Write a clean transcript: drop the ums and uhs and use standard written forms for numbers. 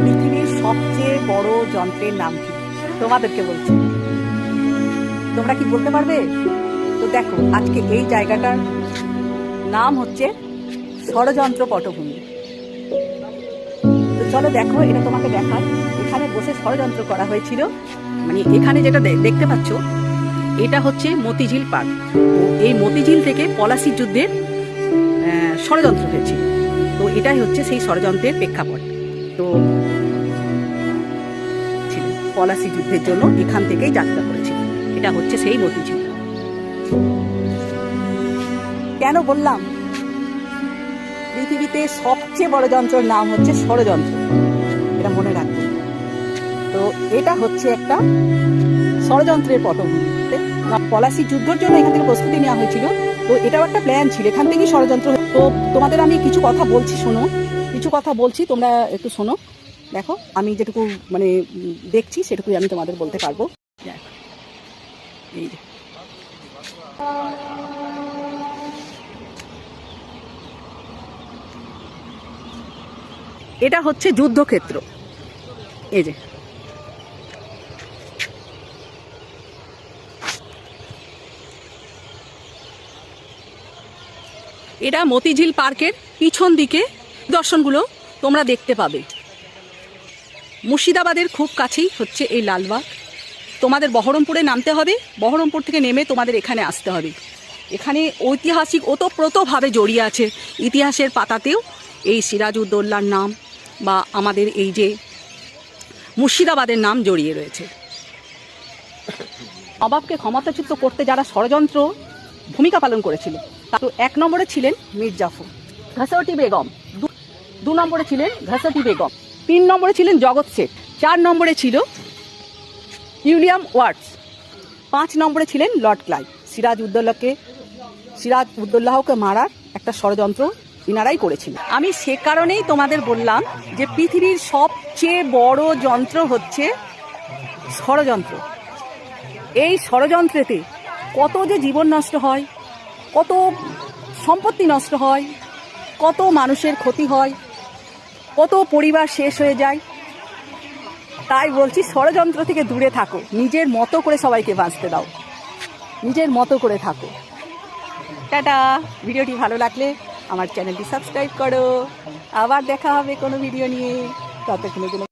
পৃথিবীর সবচেয়ে বড় যন্ত্রের নাম কি? তোমাদেরকে বলছি, তোমরা কি বলতে পারবে? তো দেখো, আজকে এই জায়গাটার নাম হচ্ছে ষড়যন্ত্র পটভূমি। তো চলো দেখো, এটা তোমাকে দেখাই। এখানে বসে ষড়যন্ত্র করা হয়েছিল। মানে এখানে যেটা দেখতে পাচ্ছ, এটা হচ্ছে মতিঝিল পার্ক। এই মতিঝিল থেকে পলাশির যুদ্ধের ষড়যন্ত্র হয়েছিল। তো এটাই হচ্ছে সেই ষড়যন্ত্রের প্রেক্ষাপট। তো পলাশি যুদ্ধের জন্য এখান থেকেই যাত্রা করেছিল। এটা হচ্ছে সেই মতিঝিল। কেন বললাম পৃথিবীতে সবচেয়ে বড় যন্ত্রের নাম হচ্ছে ষড়যন্ত্র, এটা মনে রাখবে। তো এটা হচ্ছে একটা ষড়যন্ত্রের পটভূমিতে পলাশি যুদ্ধের জন্য এখান থেকে প্রস্তুতি নেওয়া হয়েছিল। তো এটাও একটা প্ল্যান ছিল, এখান থেকেই ষড়যন্ত্র। তো তোমাদের আমি কিছু কথা বলছি, শোনো। কিছু কথা বলছি, তোমরা একটু শোনো। দেখো, আমি যেটুকু মানে দেখছি সেটুকুই আমি তোমাদের বলতে পারবো। এই যে এটা হচ্ছে যুদ্ধক্ষেত্র। এই যে এটা মতিঝিল পার্কের পিছন দিকে দর্শনগুলো তোমরা দেখতে পাবে। মুর্শিদাবাদের খুব কাছেই হচ্ছে এই লালবাগ। তোমাদের বহরমপুরে নামতে হবে, বহরমপুর থেকে নেমে তোমাদের এখানে আসতে হবে। এখানে ঐতিহাসিক ওতপ্রোতভাবে জড়িয়ে আছে ইতিহাসের পাতাতেও এই সিরাজউদ্দৌলার নাম বা আমাদের এই যে মুর্শিদাবাদের নাম জড়িয়ে রয়েছে। নবাবকে ক্ষমতাচ্যুত করতে যারা ষড়যন্ত্র ভূমিকা পালন করেছিল, তো 1 নম্বরে ছিলেন মীর জাফর, ঘাসওয়াটি বেগম, 2 নম্বরে ছিলেন ঘাসওয়াটি বেগম, 3 নম্বরে ছিলেন জগৎ শেঠ, 4 নম্বরে ছিল উইলিয়াম ওয়াটস, 5 নম্বরে ছিলেন লর্ড ক্লাইভ। সিরাজউদ্দৌলাহকে মারার একটা ষড়যন্ত্র ইনারাই করেছিল। আমি সে কারণেই তোমাদের বললাম যে পৃথিবীর সবচেয়ে বড় যন্ত্র হচ্ছে ষড়যন্ত্র। এই ষড়যন্ত্রেতে কত যে জীবন নষ্ট হয়, কত সম্পত্তি নষ্ট হয়, কত মানুষের ক্ষতি হয়, কত পরিবার শেষ হয়ে যায়। তাই বলছি, ষড়যন্ত্র থেকে দূরে থাকো, নিজের মতো করে সবাইকে বাঁচতে দাও, নিজের মতো করে থাকো। টাটা। ভিডিওটি ভালো লাগলে আমার চ্যানেলটি সাবস্ক্রাইব করো। আবার দেখা হবে কোনো ভিডিও নিয়ে। ততক্ষণের জন্য